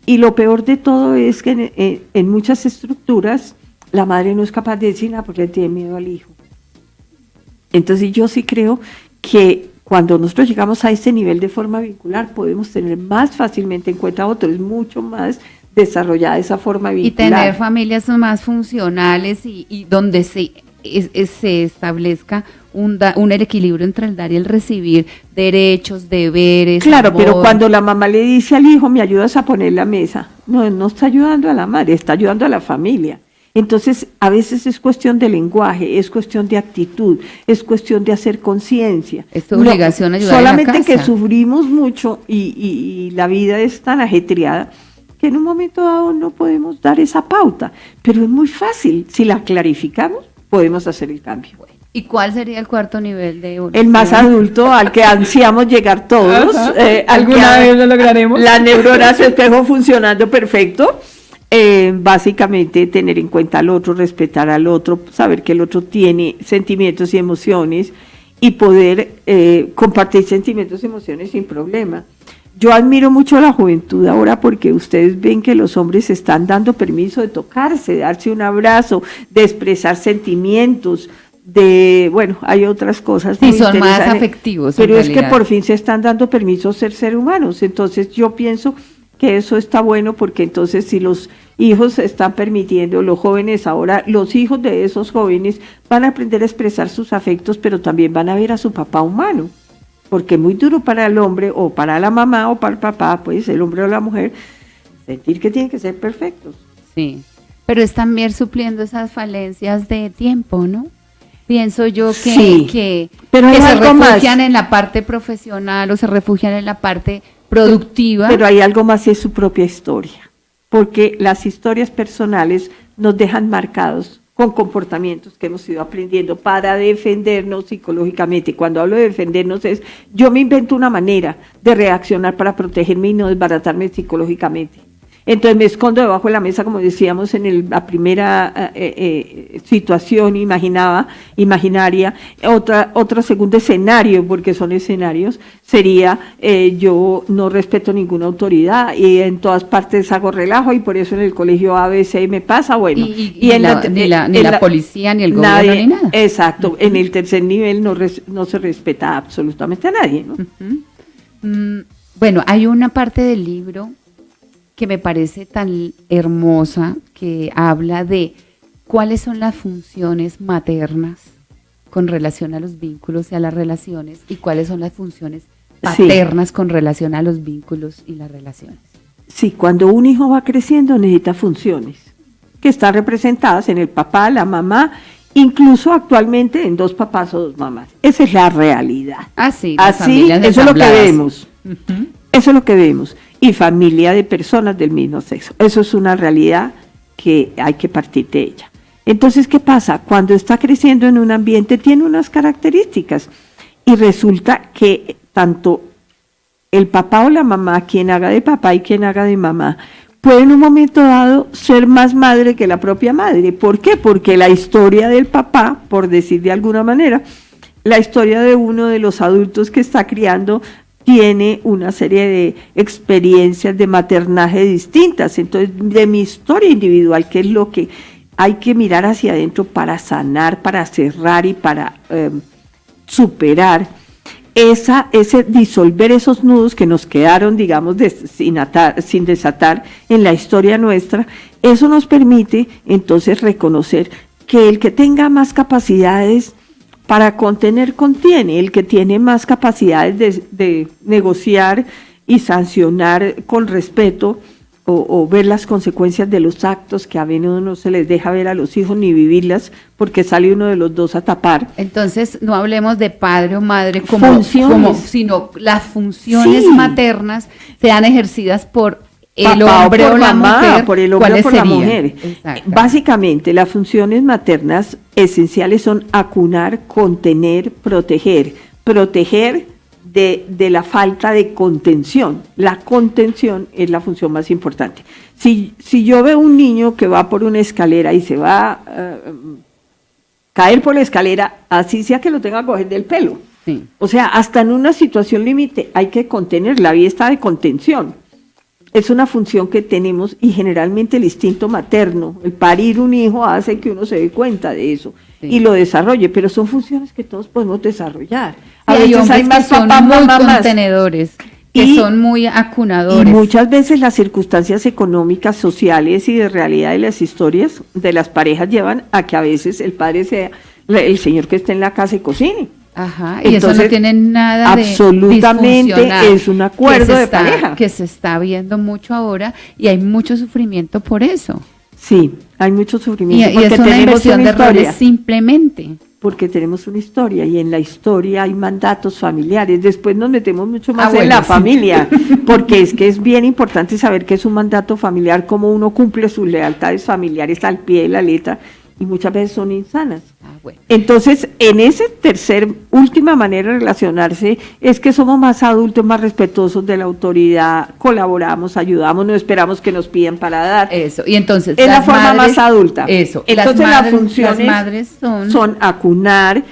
Y lo peor de todo es que en muchas estructuras la madre no es capaz de decir nada porque le tiene miedo al hijo. Entonces yo sí creo que cuando nosotros llegamos a ese nivel de forma vincular podemos tener más fácilmente en cuenta a otros, es mucho más desarrollada esa forma vincular. Y tener familias más funcionales y donde se establezca un equilibrio entre el dar y el recibir, derechos, deberes. Claro, amor. Pero cuando la mamá le dice al hijo, me ayudas a poner la mesa, no está ayudando a la madre, está ayudando a la familia. Entonces, a veces es cuestión de lenguaje, es cuestión de actitud, es cuestión de hacer conciencia. Es tu obligación ayudar solamente en la casa. Que sufrimos mucho y la vida es tan ajetreada que en un momento dado no podemos dar esa pauta, pero es muy fácil, si la clarificamos, podemos hacer el cambio. ¿Y cuál sería el cuarto nivel de evolución? El más adulto, al que ansiamos llegar todos. ¿Alguna vez lo lograremos? La neuronas espejo funcionando perfecto. Básicamente tener en cuenta al otro, respetar al otro, saber que el otro tiene sentimientos y emociones y poder compartir sentimientos y emociones sin problema. Yo admiro mucho a la juventud ahora porque ustedes ven que los hombres están dando permiso de tocarse, de darse un abrazo, de expresar sentimientos, hay otras cosas. Sí, son más afectivos. Pero es que por fin se están dando permiso de ser humanos. Entonces yo pienso que eso está bueno porque entonces si los hijos se están permitiendo, los jóvenes ahora, los hijos de esos jóvenes van a aprender a expresar sus afectos, pero también van a ver a su papá humano. Porque es muy duro para el hombre o para la mamá o para el papá, pues el hombre o la mujer, sentir que tienen que ser perfectos. Sí, pero es también supliendo esas falencias de tiempo, ¿no? Pienso yo que pero hay se algo refugian más en la parte profesional o se refugian en la parte productiva. Pero hay algo más y es su propia historia, porque las historias personales nos dejan marcados con comportamientos que hemos ido aprendiendo para defendernos psicológicamente. Cuando hablo de defendernos yo me invento una manera de reaccionar para protegerme y no desbaratarme psicológicamente. Entonces me escondo debajo de la mesa, como decíamos en la primera situación imaginaria. Otro segundo escenario, porque son escenarios, sería yo no respeto ninguna autoridad y en todas partes hago relajo y por eso en el colegio ABC me pasa, bueno. Ni la policía, ni el gobierno, ni nada. Exacto, en el tercer nivel no se respeta absolutamente a nadie, ¿no? Bueno, hay una parte del libro que me parece tan hermosa, que habla de cuáles son las funciones maternas con relación a los vínculos y a las relaciones, y cuáles son las funciones paternas con relación a los vínculos y las relaciones. Sí, cuando un hijo va creciendo necesita funciones que están representadas en el papá, la mamá, incluso actualmente en dos papás o dos mamás. Esa es la realidad. Así eso es lo que vemos. Eso es lo que vemos. Y familia de personas del mismo sexo. Eso es una realidad que hay que partir de ella. Entonces, ¿qué pasa? Cuando está creciendo en un ambiente tiene unas características y resulta que tanto el papá o la mamá, quien haga de papá y quien haga de mamá, puede en un momento dado ser más madre que la propia madre. ¿Por qué? Porque la historia del papá, por decir de alguna manera, la historia de uno de los adultos que está criando tiene una serie de experiencias de maternaje distintas. Entonces, de mi historia individual, que es lo que hay que mirar hacia adentro para sanar, para cerrar y para superar, ese disolver esos nudos que nos quedaron, digamos, sin desatar en la historia nuestra, eso nos permite entonces reconocer que el que tenga más capacidades para contener, contiene. El que tiene más capacidades de negociar y sancionar con respeto o ver las consecuencias de los actos que a menudo no se les deja ver a los hijos ni vivirlas porque sale uno de los dos a tapar. Entonces, no hablemos de padre o madre sino las funciones maternas sean ejercidas por el hombre o la mujer, por el hombre o por la mujer. Básicamente, las funciones maternas esenciales son acunar, contener, proteger. Proteger de la falta de contención. La contención es la función más importante. Si yo veo un niño que va por una escalera y se va a caer por la escalera, así sea que lo tenga que coger del pelo. Sí. O sea, hasta en una situación límite hay que contener, la vía está de contención. Es una función que tenemos y generalmente el instinto materno, el parir un hijo hace que uno se dé cuenta de eso y lo desarrolle, pero son funciones que todos podemos desarrollar. A veces hay más que son muy contenedores, que son muy acunadores. Y muchas veces las circunstancias económicas, sociales y de realidad de las historias de las parejas llevan a que a veces el padre sea el señor que esté en la casa y cocine. Ajá, y entonces, eso no tiene nada de absolutamente es un acuerdo de pareja que se está viendo mucho ahora y hay mucho sufrimiento por eso. Sí, hay mucho sufrimiento y es una inversión de roles simplemente. porque tenemos una historia y en la historia hay mandatos familiares. Después nos metemos mucho más en bueno, la sí. familia, porque es que es bien importante saber qué es un mandato familiar, cómo uno cumple sus lealtades familiares al pie de la letra y muchas veces son insanas. Bueno. Entonces, en ese última manera de relacionarse es que somos más adultos, más respetuosos de la autoridad, colaboramos, ayudamos, no esperamos que nos pidan para dar. Eso, y entonces es la las forma madres- más adulta. Eso, Entonces las funciones madres son acunar,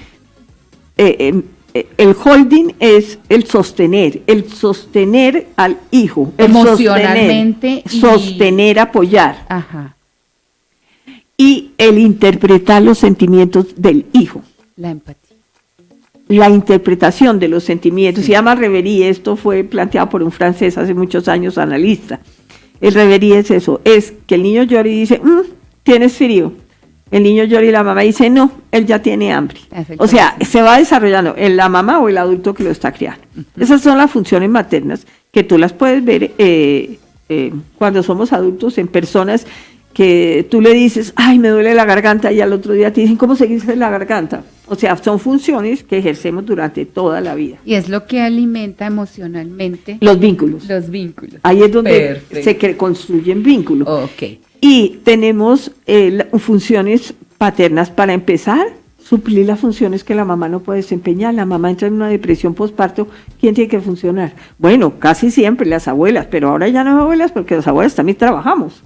el holding es el sostener al hijo, el emocionalmente sostener, apoyar. Ajá. Y el interpretar los sentimientos del hijo. La empatía. La interpretación de los sentimientos. Se llama reverie, esto fue planteado por un francés hace muchos años, analista. El reverie es eso, es que el niño llora y dice, tienes frío. El niño llora y la mamá dice, no, él ya tiene hambre. O sea, se va desarrollando en la mamá o el adulto que lo está criando. Esas son las funciones maternas que tú las puedes ver cuando somos adultos en personas que tú le dices, ay, me duele la garganta, y al otro día te dicen, ¿cómo se dice la garganta? O sea, son funciones que ejercemos durante toda la vida. Y es lo que alimenta emocionalmente los vínculos. Los vínculos. Ahí es donde Perfecto. se construyen vínculos. Ok. Y tenemos funciones paternas para empezar, suplir las funciones que la mamá no puede desempeñar. La mamá entra en una depresión postparto, ¿quién tiene que funcionar? Bueno, casi siempre las abuelas, pero ahora ya no abuelas porque las abuelas también trabajamos.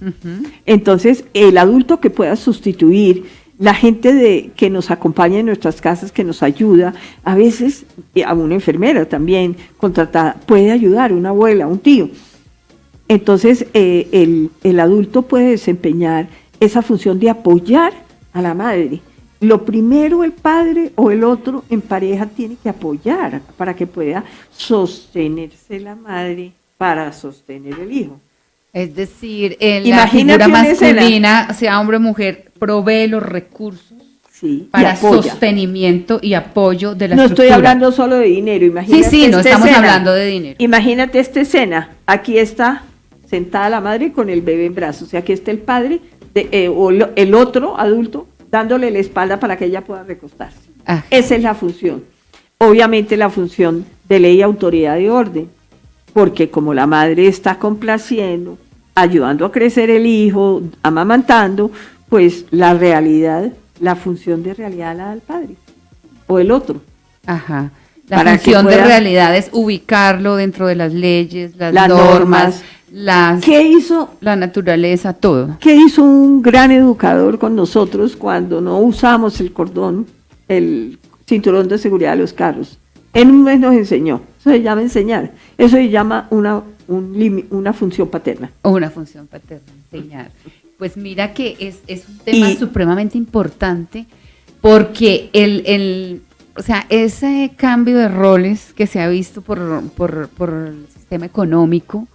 Entonces, el adulto que pueda sustituir, la gente que nos acompaña en nuestras casas, que nos ayuda, a veces a una enfermera también contratada, puede ayudar, una abuela, un tío. Entonces, el adulto puede desempeñar esa función de apoyar a la madre. Lo primero, el padre o el otro en pareja tiene que apoyar para que pueda sostenerse la madre para sostener el hijo. Es decir, la Imagínate figura una masculina, escena. sea hombre o mujer, provee los recursos Sí, para y apoya. sostenimiento y apoyo de la No estructura. estoy hablando solo de dinero, imagínate. Sí, no esta estamos escena. hablando de dinero. Imagínate esta escena, aquí está sentada la madre con el bebé en brazos, o sea, aquí está el padre el otro adulto dándole la espalda para que ella pueda recostarse. Ajá. Esa es la función. Obviamente la función de ley, autoridad y orden, porque como la madre está complaciendo, ayudando a crecer el hijo, amamantando, pues la realidad, la función de realidad la da el padre o el otro. Ajá. La Para función que de pueda- realidad es ubicarlo dentro de las leyes, las Las normas, normas. ¿Qué hizo? La naturaleza, todo. ¿Qué hizo un gran educador con nosotros cuando no usamos el cordón, el cinturón de seguridad de los carros? En un mes nos enseñó. Eso se llama enseñar. Eso se llama una función paterna. Una función paterna, enseñar. Pues mira que es un tema supremamente importante porque o sea, ese cambio de roles que se ha visto por el sistema económico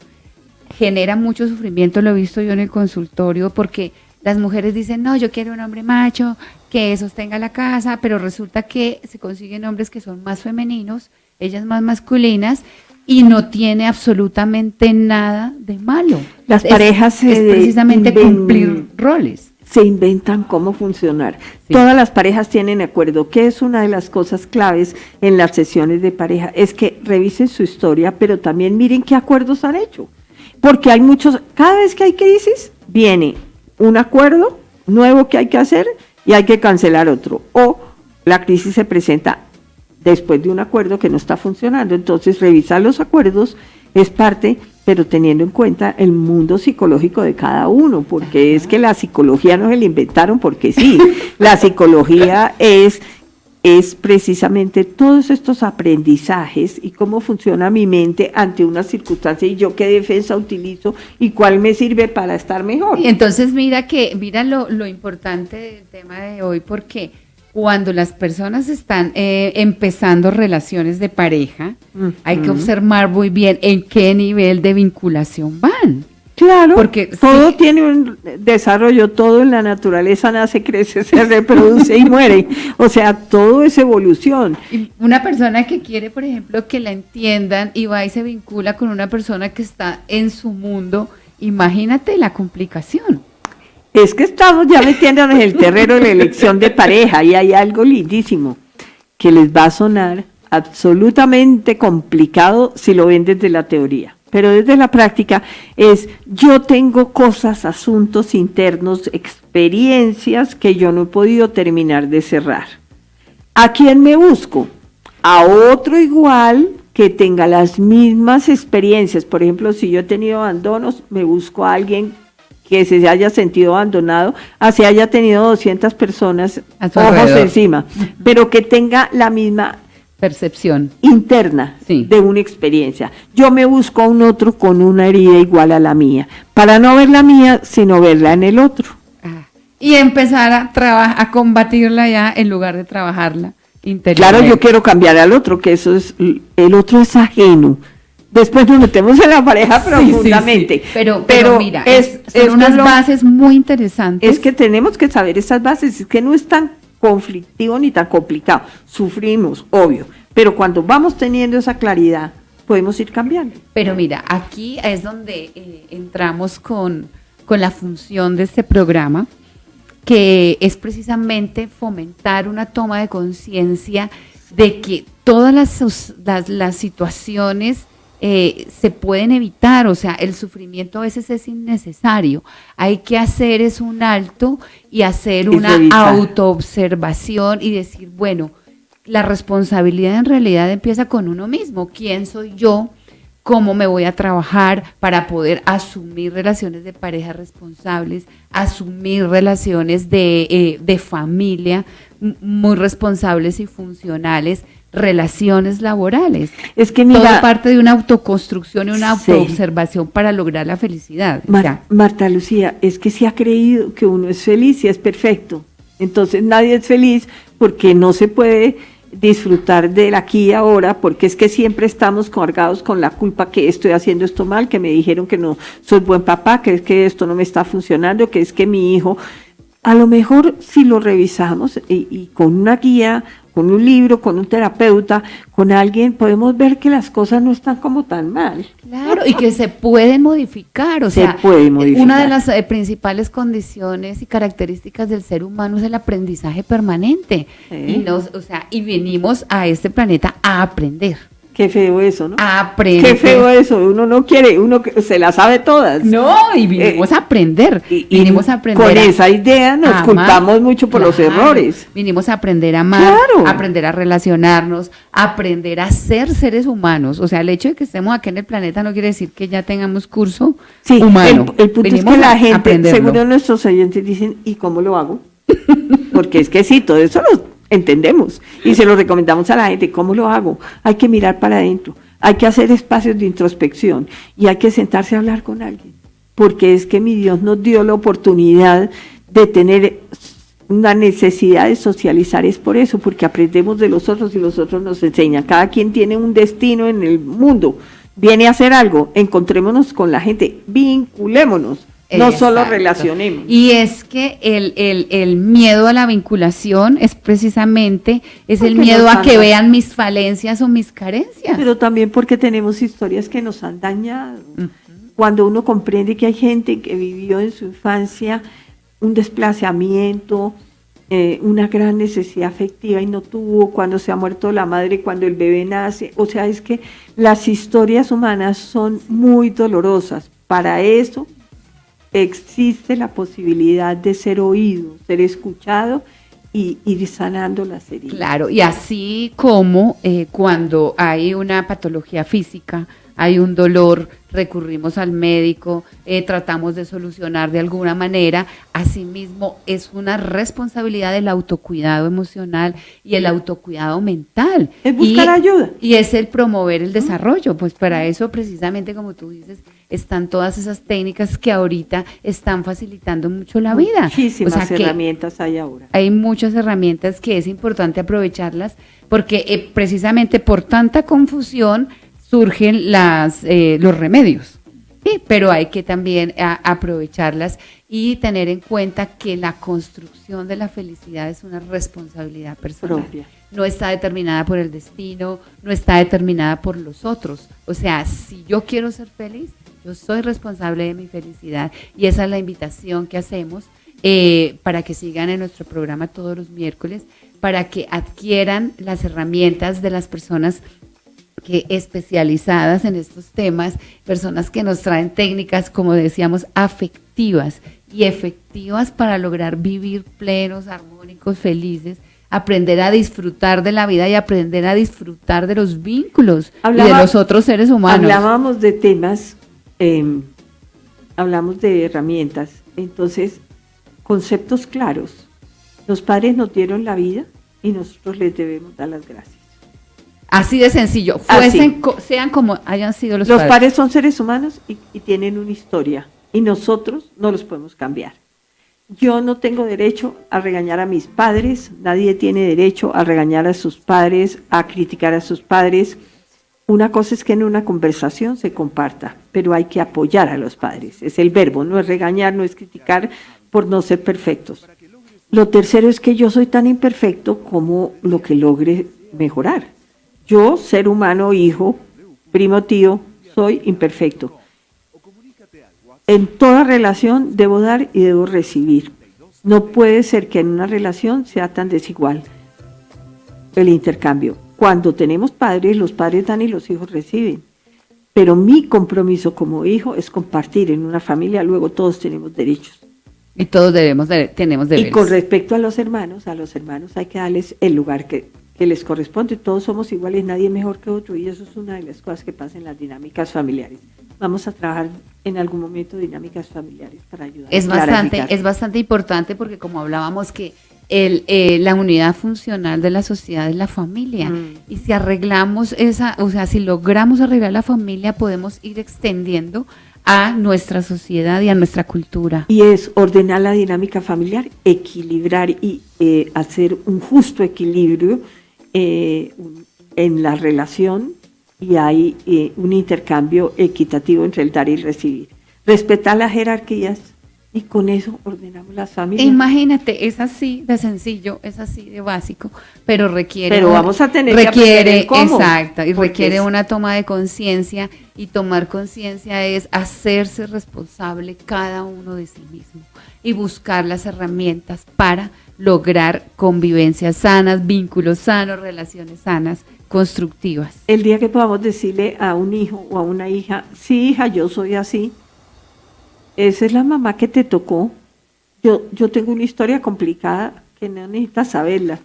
genera mucho sufrimiento, lo he visto yo en el consultorio, porque las mujeres dicen, no, yo quiero un hombre macho que sostenga la casa, pero resulta que se consiguen hombres que son más femeninos, ellas más masculinas, y no tiene absolutamente nada de malo. Las parejas es precisamente cumplir roles. Se inventan cómo funcionar. Sí. Todas las parejas tienen acuerdo, que es una de las cosas claves en las sesiones de pareja, es que revisen su historia, pero también miren qué acuerdos han hecho. Porque hay muchos, cada vez que hay crisis, viene un acuerdo nuevo que hay que hacer y hay que cancelar otro. O la crisis se presenta después de un acuerdo que no está funcionando. Entonces, revisar los acuerdos es parte, pero teniendo en cuenta el mundo psicológico de cada uno, porque es que la psicología no se la inventaron porque sí. La psicología es precisamente todos estos aprendizajes y cómo funciona mi mente ante una circunstancia y yo qué defensa utilizo y cuál me sirve para estar mejor. Y entonces mira lo importante del tema de hoy, porque cuando las personas están empezando relaciones de pareja, hay que observar muy bien en qué nivel de vinculación van. Claro, porque todo tiene un desarrollo, todo en la naturaleza nace, crece, se reproduce y muere. O sea, todo es evolución. Y una persona que quiere, por ejemplo, que la entiendan y va y se vincula con una persona que está en su mundo, imagínate la complicación. Es que estamos ya metiéndonos en el terreno de la elección de pareja y hay algo lindísimo que les va a sonar absolutamente complicado si lo ven desde la teoría, pero desde la práctica es: yo tengo cosas, asuntos internos, experiencias que yo no he podido terminar de cerrar. ¿A quién me busco? A otro igual que tenga las mismas experiencias. Por ejemplo, si yo he tenido abandonos, me busco a alguien que se haya sentido abandonado, así haya tenido 200 personas ojos encima, pero que tenga la misma percepción interna de una experiencia. Yo me busco a un otro con una herida igual a la mía, para no ver la mía, sino verla en el otro. Y empezar a combatirla ya en lugar de trabajarla interiormente. Claro, yo quiero cambiar al otro, que eso es, el otro es ajeno. Después nos metemos en la pareja profundamente. Sí. Pero mira, son unas bases muy interesantes. Es que tenemos que saber esas bases, es que no es tan conflictivo ni tan complicado. Sufrimos, obvio, pero cuando vamos teniendo esa claridad, podemos ir cambiando. Pero mira, aquí es donde entramos con la función de este programa, que es precisamente fomentar una toma de conciencia de que todas las situaciones se pueden evitar, o sea, el sufrimiento a veces es innecesario. Hay que hacer es un alto y hacer una autoobservación y decir, bueno, la responsabilidad en realidad empieza con uno mismo. ¿Quién soy yo? ¿Cómo me voy a trabajar para poder asumir relaciones de pareja responsables, asumir relaciones de familia muy responsables y funcionales, relaciones laborales? Es que mira, todo parte de una autoconstrucción y una autoobservación para lograr la felicidad. Marta Lucía, es que se ha creído que uno es feliz y es perfecto. Entonces nadie es feliz porque no se puede disfrutar del aquí y ahora, porque es que siempre estamos cargados con la culpa que estoy haciendo esto mal, que me dijeron que no soy buen papá, que es que esto no me está funcionando, que es que mi hijo. A lo mejor si lo revisamos y con una guía, con un libro, con un terapeuta, con alguien, podemos ver que las cosas no están como tan mal. Claro, y que se pueden modificar, una de las principales condiciones y características del ser humano es el aprendizaje permanente, y venimos a este planeta a aprender. Qué feo eso, ¿no? Aprender. Qué feo eso, uno no quiere, uno se las sabe todas. No, y vinimos a aprender. Vinimos a aprender. Con esa idea nos culpamos mucho por los errores. Vinimos a aprender a amar, a aprender a relacionarnos, a aprender a ser seres humanos. O sea, el hecho de que estemos aquí en el planeta no quiere decir que ya tengamos curso humano. El punto es que la gente, seguro nuestros oyentes dicen, ¿y cómo lo hago? Porque es que sí, todo eso lo entendemos y se lo recomendamos a la gente. ¿Cómo lo hago? Hay que mirar para adentro, hay que hacer espacios de introspección y hay que sentarse a hablar con alguien, porque es que mi Dios nos dio la oportunidad de tener una necesidad de socializar, es por eso, porque aprendemos de los otros y los otros nos enseñan. Cada quien tiene un destino en el mundo, viene a hacer algo, encontrémonos con la gente, vinculémonos. No solo relacionemos. Y es que el miedo a la vinculación es precisamente el miedo a que vean mis falencias o mis carencias. Pero también porque tenemos historias que nos han dañado. Cuando uno comprende que hay gente que vivió en su infancia un desplazamiento, una gran necesidad afectiva y no tuvo, cuando se ha muerto la madre, cuando el bebé nace. O sea, es que las historias humanas son muy dolorosas. Para eso existe la posibilidad de ser oído, ser escuchado y ir sanando las heridas. Claro, y así como cuando hay una patología física, hay un dolor, recurrimos al médico, tratamos de solucionar de alguna manera. Asimismo, es una responsabilidad del autocuidado emocional y el autocuidado mental. Es buscar ayuda. Y es el promover el desarrollo, pues para eso precisamente, como tú dices, están todas esas técnicas que ahorita están facilitando mucho la vida. Muchísimas herramientas hay ahora. Hay muchas herramientas que es importante aprovecharlas, porque precisamente por tanta confusión surgen los remedios, ¿sí? Pero hay que también aprovecharlas y tener en cuenta que la construcción de la felicidad es una responsabilidad personal. Propia. No está determinada por el destino, no está determinada por los otros. O sea, si yo quiero ser feliz, yo soy responsable de mi felicidad y esa es la invitación que hacemos para que sigan en nuestro programa todos los miércoles, para que adquieran las herramientas de las personas que especializadas en estos temas, personas que nos traen técnicas, como decíamos, afectivas y efectivas para lograr vivir plenos, armónicos, felices, aprender a disfrutar de la vida y aprender a disfrutar de los vínculos y de los otros seres humanos. Hablábamos de temas, hablamos de herramientas, entonces, conceptos claros. Los padres nos dieron la vida y nosotros les debemos dar las gracias. Así de sencillo, sean como hayan sido los padres. Los padres son seres humanos y tienen una historia, y nosotros no los podemos cambiar. Yo no tengo derecho a regañar a mis padres, nadie tiene derecho a regañar a sus padres, a criticar a sus padres. Una cosa es que en una conversación se comparta, pero hay que apoyar a los padres. Es el verbo, no es regañar, no es criticar por no ser perfectos. Lo tercero es que yo soy tan imperfecto como lo que logre mejorar. Yo, ser humano, hijo, primo, tío, soy imperfecto. En toda relación debo dar y debo recibir. No puede ser que en una relación sea tan desigual el intercambio. Cuando tenemos padres, los padres dan y los hijos reciben. Pero mi compromiso como hijo es compartir en una familia, luego todos tenemos derechos. Y todos tenemos deberes. Y con respecto a los hermanos hay que darles el lugar que les corresponde. Todos somos iguales, nadie es mejor que otro, y eso es una de las cosas que pasa en las dinámicas familiares. Vamos a trabajar en algún momento dinámicas familiares para ayudar. Es bastante importante porque, como hablábamos, que la unidad funcional de la sociedad es la familia, y si arreglamos si logramos arreglar la familia, podemos ir extendiendo a nuestra sociedad y a nuestra cultura. Y es ordenar la dinámica familiar, equilibrar y hacer un justo equilibrio en la relación, y hay un intercambio equitativo entre el dar y el recibir. Respetar las jerarquías, y con eso ordenamos las familias. Imagínate, es así de sencillo, es así de básico, pero vamos a tener que aprender el cómo. Exacto, y requiere una toma de conciencia, y tomar conciencia es hacerse responsable cada uno de sí mismo y buscar las herramientas para lograr convivencias sanas, vínculos sanos, relaciones sanas, constructivas. El día que podamos decirle a un hijo o a una hija, sí, hija, yo soy así, esa es la mamá que te tocó. Yo tengo una historia complicada que no necesitas saberla,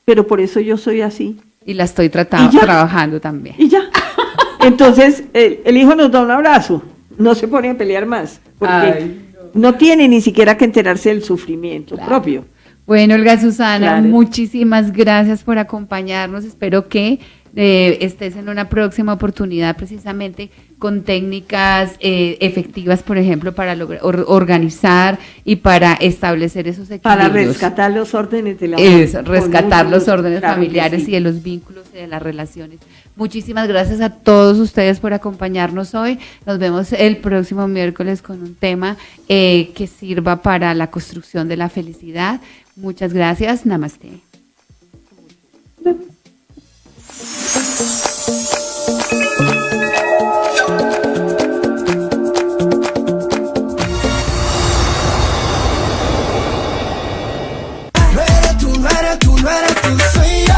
pero por eso yo soy así. Y la estoy trabajando también. Y ya. Entonces, el hijo nos da un abrazo, no se pone a pelear más, porque no tiene ni siquiera que enterarse del sufrimiento propio. Bueno, Olga Susana, muchísimas gracias por acompañarnos. Espero que estés en una próxima oportunidad, precisamente con técnicas efectivas, por ejemplo, para lograr organizar y para establecer esos equilibrios. Para rescatar los órdenes de la rescatar los órdenes familiares y de los vínculos y de las relaciones. Muchísimas gracias a todos ustedes por acompañarnos hoy. Nos vemos el próximo miércoles con un tema que sirva para la construcción de la felicidad. Muchas gracias. Namaste. No eres tú, soy yo.